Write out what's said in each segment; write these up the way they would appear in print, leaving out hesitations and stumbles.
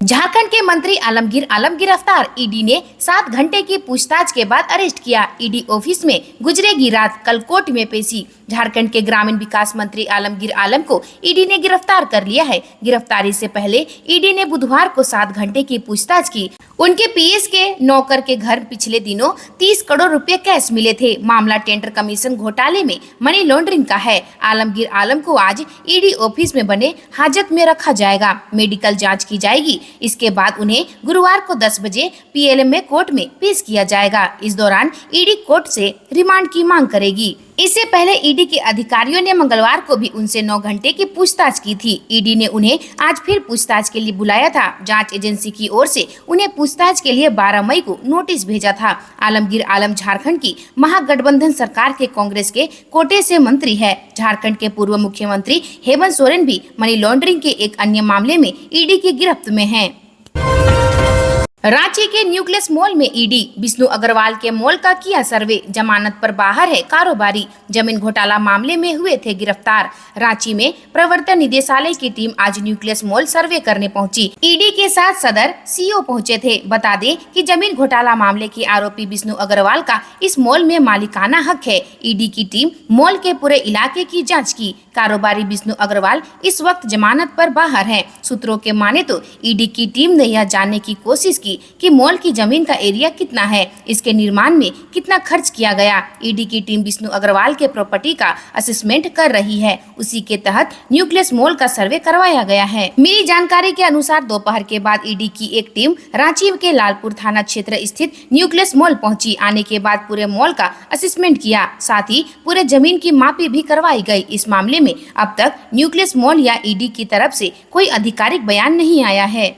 झारखंड के मंत्री आलमगीर आलम गिरफ्तार। ईडी ने 7 घंटे की पूछताछ के बाद अरेस्ट किया। ईडी ऑफिस में गुजरेगी रात, कल कोर्ट में पेशी। झारखंड के ग्रामीण विकास मंत्री आलमगीर आलम को ईडी ने गिरफ्तार कर लिया है। गिरफ्तारी से पहले ईडी ने बुधवार को 7 घंटे की पूछताछ की। उनके पीएस के नौकर के घर पिछले दिनों 30 करोड़ रुपए कैश मिले थे। मामला टेंडर कमीशन घोटाले में मनी लॉन्ड्रिंग का है। आलमगीर आलम को आज ईडी ऑफिस में बने हाजत में रखा जाएगा। मेडिकल जांच की जाएगी। इसके बाद उन्हें गुरुवार को 10 बजे पीएलएम में कोर्ट में पेश किया जाएगा। इस दौरान ईडी कोर्ट से रिमांड की मांग करेगी। इससे पहले ईडी के अधिकारियों ने मंगलवार को भी उनसे 9 घंटे की पूछताछ की थी। ईडी ने उन्हें आज फिर पूछताछ के लिए बुलाया था। जांच एजेंसी की ओर से उन्हें पूछताछ के लिए 12 मई को नोटिस भेजा था। आलमगीर आलम झारखंड की महागठबंधन सरकार के कांग्रेस के कोटे से मंत्री है। झारखंड के पूर्व मुख्यमंत्री हेमंत सोरेन भी मनी लॉन्ड्रिंग के एक अन्य मामले में ईडी की गिरफ्त में हैं। रांची के न्यूक्लियस मॉल में ईडी विष्णु अग्रवाल के मॉल का किया सर्वे। जमानत पर बाहर है कारोबारी। जमीन घोटाला मामले में हुए थे गिरफ्तार। रांची में प्रवर्तन निदेशालय की टीम आज न्यूक्लियस मॉल सर्वे करने पहुंची। ईडी के साथ सदर सीओ पहुंचे थे। बता दें कि जमीन घोटाला मामले के आरोपी विष्णु अग्रवाल का इस मॉल में मालिकाना हक है। ईडी की टीम मॉल के पूरे इलाके की जाँच की। कारोबारी विष्णु अग्रवाल इस वक्त जमानत पर बाहर है। सूत्रों के माने तो ईडी की टीम ने यह जानने की कोशिश की कि मॉल की जमीन का एरिया कितना है, इसके निर्माण में कितना खर्च किया गया। ईडी की टीम विष्णु अग्रवाल के प्रॉपर्टी का असेसमेंट कर रही है। उसी के तहत न्यूक्लियस मॉल का सर्वे करवाया गया है। मिली जानकारी के अनुसार दोपहर के बाद ईडी की एक टीम रांची के लालपुर थाना क्षेत्र स्थित न्यूक्लियस मॉल पहुंची। आने के बाद पूरे मॉल का असेसमेंट किया, साथ ही पूरे जमीन की मापी भी करवाई गई। इस मामले में अब तक न्यूक्लियस मॉल या ईडी की तरफ से कोई आधिकारिक बयान नहीं आया है।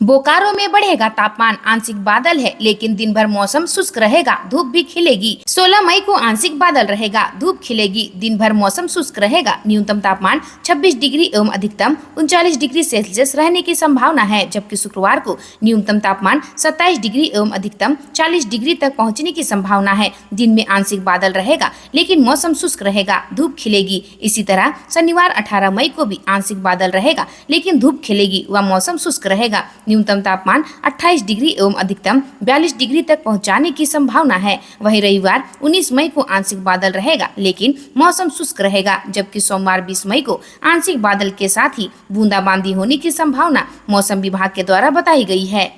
बोकारो में बढ़ेगा तापमान। आंशिक बादल है लेकिन दिन भर मौसम शुष्क रहेगा, धूप भी खिलेगी। 16 मई को आंशिक बादल रहेगा, धूप खिलेगी, दिन भर मौसम शुष्क रहेगा। न्यूनतम तापमान 26 डिग्री एवं अधिकतम 39 डिग्री सेल्सियस रहने की संभावना है, जबकि शुक्रवार को न्यूनतम तापमान 27 डिग्री एवं अधिकतम 40 डिग्री तक पहुँचने की संभावना है। दिन में आंशिक बादल रहेगा लेकिन मौसम शुष्क रहेगा, धूप खिलेगी। इसी तरह शनिवार 18 मई को भी आंशिक बादल रहेगा लेकिन धूप खिलेगी व मौसम शुष्क रहेगा। न्यूनतम तापमान 28 डिग्री एवं अधिकतम 42 डिग्री तक पहुंचाने की संभावना है। वहीं रविवार 19 मई को आंशिक बादल रहेगा लेकिन मौसम शुष्क रहेगा, जबकि सोमवार 20 मई को आंशिक बादल के साथ ही बूंदाबांदी होने की संभावना मौसम विभाग के द्वारा बताई गई है।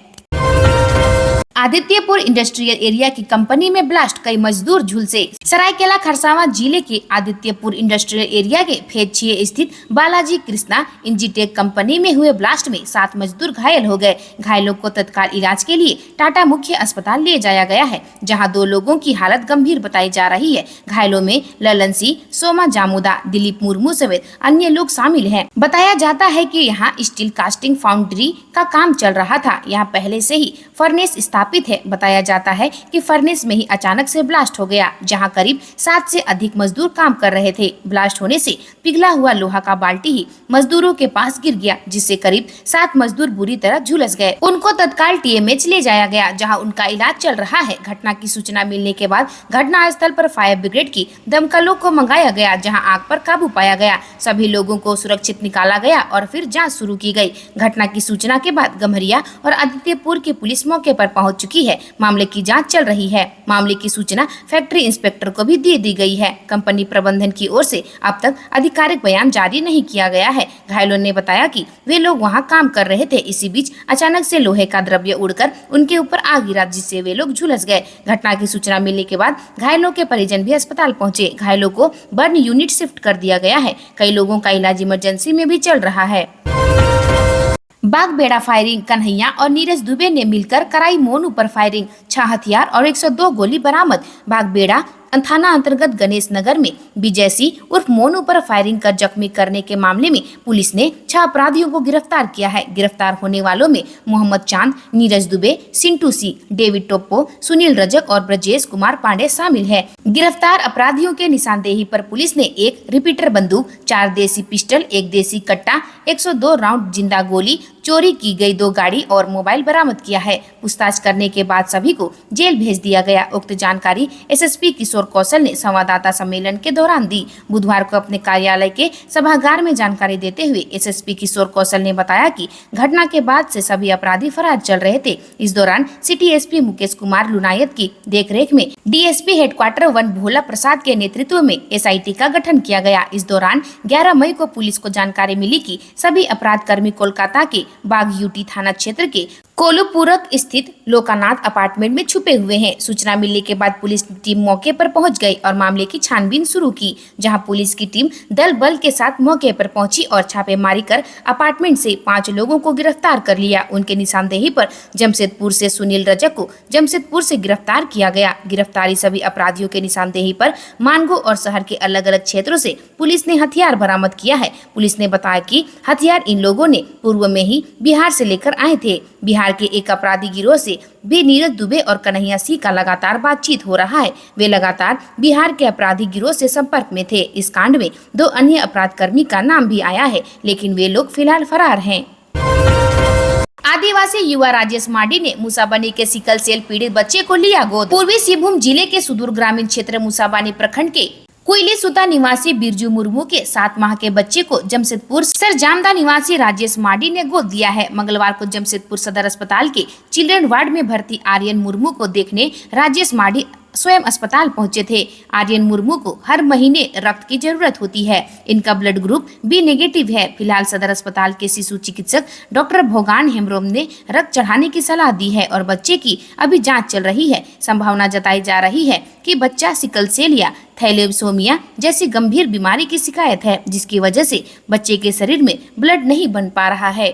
आदित्यपुर इंडस्ट्रियल एरिया की कंपनी में ब्लास्ट, कई मजदूर झुलसे। सरायकेला खरसावां जिले के आदित्यपुर इंडस्ट्रियल एरिया के फेज 6 स्थित बालाजी कृष्णा इंजीटेक कंपनी में हुए ब्लास्ट में 7 मजदूर घायल हो गए। घायलों को तत्काल इलाज के लिए टाटा मुख्य अस्पताल ले जाया गया है, जहां 2 लोगों की हालत गंभीर बताई जा रही है। घायलों में ललन सिंह, सोमा जामुदा, दिलीप मुर्मू समेत अन्य लोग शामिल हैं। बताया जाता है कि यहाँ स्टील कास्टिंग फाउंड्री का काम चल रहा था। यहाँ पहले से ही फर्नेस स्थापित है। बताया जाता है कि फर्नेस में ही अचानक से ब्लास्ट हो गया, जहां करीब 7 से अधिक मजदूर काम कर रहे थे। ब्लास्ट होने से पिघला हुआ लोहा का बाल्टी ही मजदूरों के पास गिर गया, जिससे करीब 7 मजदूर बुरी तरह झुलस गए। उनको तत्काल टीएमएच ले जाया गया, जहां उनका इलाज चल रहा है। घटना की सूचना मिलने के बाद घटना स्थल पर फायर ब्रिगेड की दमकलों को मंगाया गया, जहाँ आग पर काबू पाया गया। सभी लोगों को सुरक्षित निकाला गया और फिर जाँच शुरू की गयी। घटना की सूचना के बाद गम्हरिया और आदित्यपुर की पुलिस मौके पर पहुंच चुकी है। मामले की जांच चल रही है। मामले की सूचना फैक्ट्री इंस्पेक्टर को भी दे दी गई है। कंपनी प्रबंधन की ओर से अब तक आधिकारिक बयान जारी नहीं किया गया है। घायलों ने बताया कि वे लोग वहां काम कर रहे थे। इसी बीच अचानक से लोहे का द्रव्य उड़कर उनके ऊपर आ गिरा, जिससे वे लोग झुलस गए। घटना की सूचना मिलने के बाद घायलों के परिजन भी अस्पताल पहुंचे। घायलों को बर्न यूनिट शिफ्ट कर दिया गया है। कई लोगों का इलाज इमरजेंसी में भी चल रहा है। बागबेड़ा फायरिंग, कन्हैया और नीरज दुबे ने मिलकर कराई मोनू पर फायरिंग। 6 हथियार और 102 गोली बरामद। बागबेड़ा थाना अंतर्गत गणेश नगर में विजय सिंह उर्फ मोनू पर फायरिंग कर जख्मी करने के मामले में पुलिस ने 6 अपराधियों को गिरफ्तार किया है। गिरफ्तार होने वालों में मोहम्मद चांद, नीरज दुबे, सिंटू सी, डेविड टोप्पो, सुनील रजक और ब्रजेश कुमार पांडे शामिल है। गिरफ्तार अपराधियों के निशानदेही पर पुलिस ने एक रिपीटर बंदूक, 4 देसी पिस्टल, 1 देसी कट्टा, 102 राउंड जिंदा गोली, चोरी की गई 2 गाड़ी और मोबाइल बरामद किया है। पूछताछ करने के बाद सभी को जेल भेज दिया गया। उक्त जानकारी एसएसपी किशोर कौशल ने संवाददाता सम्मेलन के दौरान दी। बुधवार को अपने कार्यालय के सभागार में जानकारी देते हुए एसएसपी किशोर कौशल ने बताया कि घटना के बाद से सभी अपराधी फरार चल रहे थे। इस दौरान सिटी एसपी मुकेश कुमार लुनायत की देखरेख में डीएसपी हेडक्वार्टर 1 भोला प्रसाद के नेतृत्व में एसआईटी का गठन किया गया। इस दौरान 11 मई को पुलिस को जानकारी मिली कि सभी अपराध कर्मी कोलकाता के बाग यूटी थाना क्षेत्र के कोलूपुरक स्थित लोकानाथ अपार्टमेंट में छुपे हुए हैं। सूचना मिलने के बाद पुलिस टीम मौके पर पहुंच गई और मामले की छानबीन शुरू की, जहां पुलिस की टीम दल बल के साथ मौके पर पहुंची और छापेमारी कर अपार्टमेंट से 5 लोगों को गिरफ्तार कर लिया। उनके निशानदेही पर जमशेदपुर से सुनील रजक को जमशेदपुर से गिरफ्तार किया गया। गिरफ्तारी सभी अपराधियों के निशानदेही पर मानगो और शहर के अलग अलग क्षेत्रों से पुलिस ने हथियार बरामद किया है। पुलिस ने बताया कि हथियार इन लोगों ने पूर्व में ही बिहार से लेकर आए थे। बिहार के एक अपराधी गिरोह से भी नीरज दुबे और कन्हैया सिंह का लगातार बातचीत हो रहा है। वे लगातार बिहार के अपराधी गिरोह से संपर्क में थे। इस कांड में 2 अन्य अपराध कर्मी का नाम भी आया है, लेकिन वे लोग फिलहाल फरार हैं। आदिवासी युवा राजेश मार्डी ने मुसाबनी के सिकल सेल पीड़ित बच्चे को लिया गोद। पूर्वी सिंहभूम जिले के सुदूर ग्रामीण क्षेत्र मुसाबनी प्रखंड के कोयली सुता निवासी बिरजू मुर्मू के 7 माह के बच्चे को जमशेदपुर सरजामदा निवासी राजेश मार्डी ने गोद दिया है। मंगलवार को जमशेदपुर सदर अस्पताल के चिल्ड्रन वार्ड में भर्ती आर्यन मुर्मू को देखने राजेश मार्डी स्वयं अस्पताल पहुंचे थे। आर्यन मुर्मू को हर महीने रक्त की जरूरत होती है। इनका ब्लड ग्रुप बी नेगेटिव है। फिलहाल सदर अस्पताल के शिशु चिकित्सक डॉक्टर भोगान हेम्ब्रोम ने रक्त चढ़ाने की सलाह दी है और बच्चे की अभी जांच चल रही है। संभावना जताई जा रही है कि बच्चा सिकल सेल या थैलेसेमिया जैसी गंभीर बीमारी की शिकायत है, जिसकी वजह से बच्चे के शरीर में ब्लड नहीं बन पा रहा है।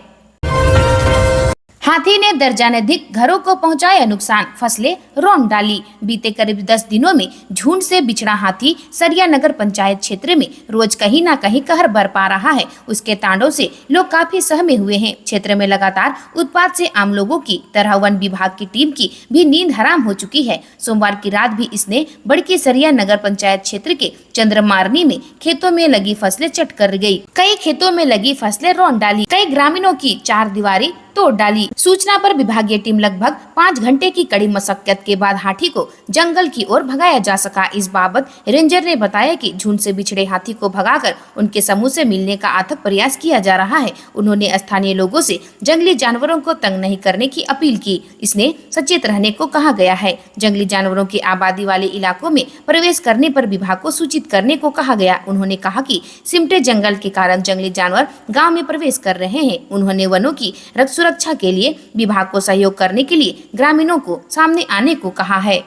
हाथी ने दर्जनाधिक घरों को पहुंचाया नुकसान, फसलें रौंद डाली। बीते करीब 10 दिनों में झुंड से बिछड़ा हाथी सरिया नगर पंचायत क्षेत्र में रोज कहीं न कहीं कहर बरपा रहा है। उसके तांडव से लोग काफी सहमे हुए हैं। क्षेत्र में लगातार उत्पात से आम लोगों की तरह वन विभाग की टीम की भी नींद हराम हो चुकी है। सोमवार की रात भी इसने बड़की सरिया नगर पंचायत क्षेत्र के चंद्रमारनी में खेतों में लगी फसलें चट कर गई। कई खेतों में लगी फसलें रौंद डाली। कई ग्रामीणों की 4 दीवारी तोड़ डाली। सूचना पर विभागीय टीम लगभग 5 घंटे की कड़ी मशक्कत के बाद हाथी को जंगल की ओर भगाया जा सका। इस बाबत रेंजर ने बताया कि झुंड से बिछड़े हाथी को भगाकर उनके समूह से मिलने का अथक प्रयास किया जा रहा है। उन्होंने स्थानीय लोगों से जंगली जानवरों को तंग नहीं करने की अपील की। इसने सचेत रहने को कहा गया है। जंगली जानवरों की आबादी वाले इलाकों में प्रवेश करने पर विभाग को सूचित करने को कहा गया। उन्होंने कहा कि सिमटे जंगल के कारण जंगली जानवर गाँव में प्रवेश कर रहे हैं। उन्होंने वनों की सुरक्षा के लिए विभाग को सहयोग करने के लिए ग्रामीणों को सामने आने को कहा है।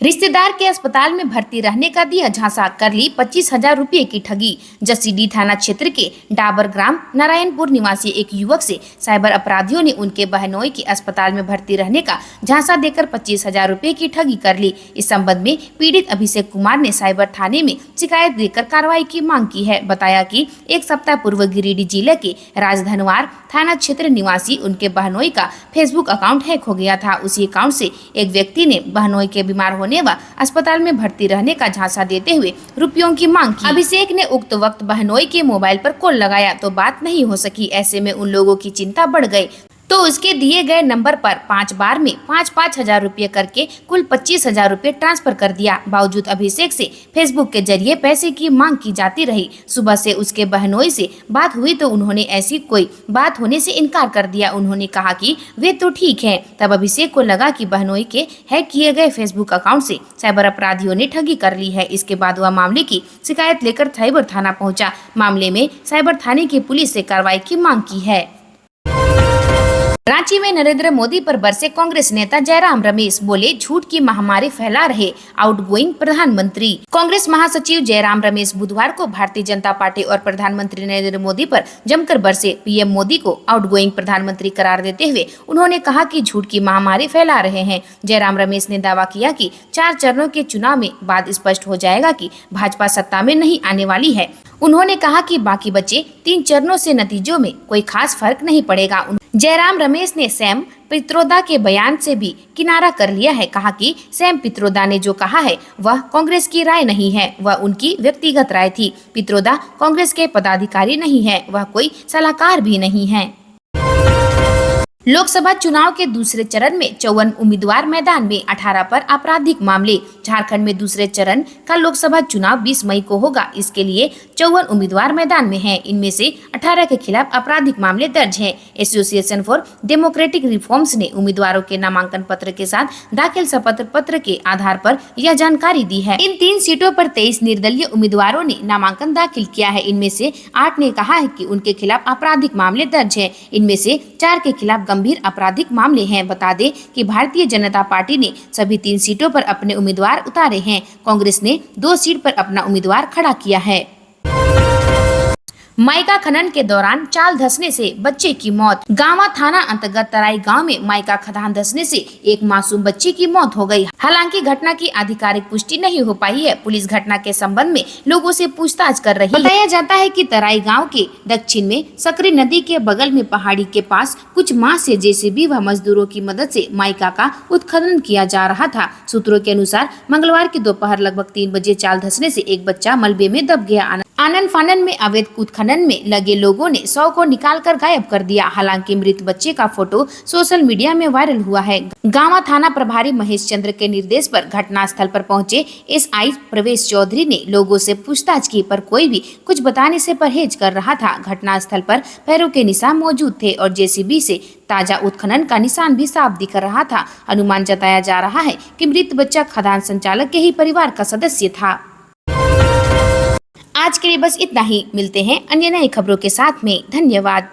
रिश्तेदार के अस्पताल में भर्ती रहने का दिया झांसा, कर ली 25,000 रुपये की ठगी। जसीडीह थाना क्षेत्र के डाबर ग्राम नारायणपुर निवासी एक युवक से साइबर अपराधियों ने उनके बहनोई के अस्पताल में भर्ती रहने का झांसा देकर 25,000 रुपये की ठगी कर ली। इस संबंध में पीड़ित अभिषेक कुमार ने साइबर थाने में शिकायत देकर कार्रवाई की मांग की है। बताया कि एक सप्ताह पूर्व गिरिडीह जिले के राजधनवार थाना क्षेत्र निवासी उनके बहनोई का फेसबुक अकाउंट हैक हो गया था। उसी अकाउंट से एक व्यक्ति ने बहनोई के बीमार होने व अस्पताल में भर्ती रहने का झांसा देते हुए रुपयों की मांग की। अभिषेक ने उक्त वक्त बहनोई के मोबाइल पर कॉल लगाया तो बात नहीं हो सकी। ऐसे में उन लोगों की चिंता बढ़ गई तो उसके दिए गए नंबर पर 5 बार में 5,000 रुपये करके कुल 25,000 रुपये ट्रांसफर कर दिया। बावजूद अभिषेक से फेसबुक के जरिए पैसे की मांग की जाती रही। सुबह से उसके बहनोई से बात हुई तो उन्होंने ऐसी कोई बात होने से इनकार कर दिया। उन्होंने कहा कि वे तो ठीक है। तब अभिषेक को लगा कि बहनोई के हैक किए गए फेसबुक अकाउंट से साइबर अपराधियों ने ठगी कर ली है। इसके बाद वह मामले की शिकायत लेकर साइबर थाना पहुंचा। मामले में साइबर थाने की पुलिस से कार्रवाई की मांग की है। रांची में नरेंद्र मोदी पर बरसे कांग्रेस नेता जयराम रमेश, बोले झूठ की महामारी फैला रहे आउटगोइंग प्रधानमंत्री। कांग्रेस महासचिव जयराम रमेश बुधवार को भारतीय जनता पार्टी और प्रधानमंत्री नरेंद्र मोदी पर जमकर बरसे। पीएम मोदी को आउटगोइंग प्रधानमंत्री करार देते हुए उन्होंने कहा कि झूठ की महामारी फैला रहे हैं। जयराम रमेश ने दावा किया कि 4 चरणों के चुनाव में बाद स्पष्ट हो जाएगा कि भाजपा सत्ता में नहीं आने वाली है। उन्होंने कहा कि बाकी बचे 3 चरणों से नतीजों में कोई खास फर्क नहीं पड़ेगा। जयराम रमेश ने सैम पित्रोदा के बयान से भी किनारा कर लिया है। कहा कि सैम पित्रोदा ने जो कहा है वह कांग्रेस की राय नहीं है, वह उनकी व्यक्तिगत राय थी। पित्रोदा कांग्रेस के पदाधिकारी नहीं है, वह कोई सलाहकार भी नहीं है। लोकसभा चुनाव के दूसरे चरण में 54 उम्मीदवार मैदान में, 18 पर आपराधिक मामले। झारखंड में दूसरे चरण का लोकसभा चुनाव 20 मई को होगा। इसके लिए 54 उम्मीदवार मैदान में हैं। इनमें से 18 के खिलाफ आपराधिक मामले दर्ज हैं। एसोसिएशन फॉर डेमोक्रेटिक रिफॉर्म्स ने उम्मीदवारों के नामांकन पत्र के साथ दाखिल शपथ पत्र के आधार पर यह जानकारी दी है। इन 3 सीटों पर 23 निर्दलीय उम्मीदवारों ने नामांकन दाखिल किया है। इनमें से 8 ने कहा है कि उनके खिलाफ आपराधिक मामले दर्ज है। इनमें से 4 के खिलाफ गंभीर आपराधिक मामले हैं। बता दें कि भारतीय जनता पार्टी ने सभी 3 सीटों पर अपने उम्मीदवार उतारे हैं। कांग्रेस ने 2 सीट पर अपना उम्मीदवार खड़ा किया है। माइका खनन के दौरान चाल धंसने से बच्चे की मौत। गांवा थाना अंतर्गत तराई गांव में माइका खदान धंसने से एक मासूम बच्चे की मौत हो गई। हालांकि घटना की आधिकारिक पुष्टि नहीं हो पाई है। पुलिस घटना के संबंध में लोगों से पूछताछ कर रही है। बताया जाता है कि तराई गांव के दक्षिण में सकरी नदी के बगल में पहाड़ी के पास कुछ माह से जेसीबी व मजदूरों की मदद से माइका का उत्खनन किया जा रहा था। सूत्रों के अनुसार मंगलवार की दोपहर लगभग 3 बजे चाल धंसने से एक बच्चा मलबे में दब गया। आनन फानन में अवैध उत्खनन में लगे लोगों ने शव को निकालकर गायब कर दिया। हालांकि मृत बच्चे का फोटो सोशल मीडिया में वायरल हुआ है। गांवा थाना प्रभारी महेश चंद्र के निर्देश पर घटना स्थल पर पहुंचे एसआई प्रवेश चौधरी ने लोगों से पूछताछ की, पर कोई भी कुछ बताने से परहेज कर रहा था। घटना स्थल पर पैरों के निशान मौजूद थे और जेसीबी से ताजा उत्खनन का निशान भी साफ दिख रहा था। अनुमान जताया जा रहा है कि मृत बच्चा खदान संचालक के ही परिवार का सदस्य था। आज के लिए बस इतना ही। मिलते हैं अन्य नई खबरों के साथ में। धन्यवाद।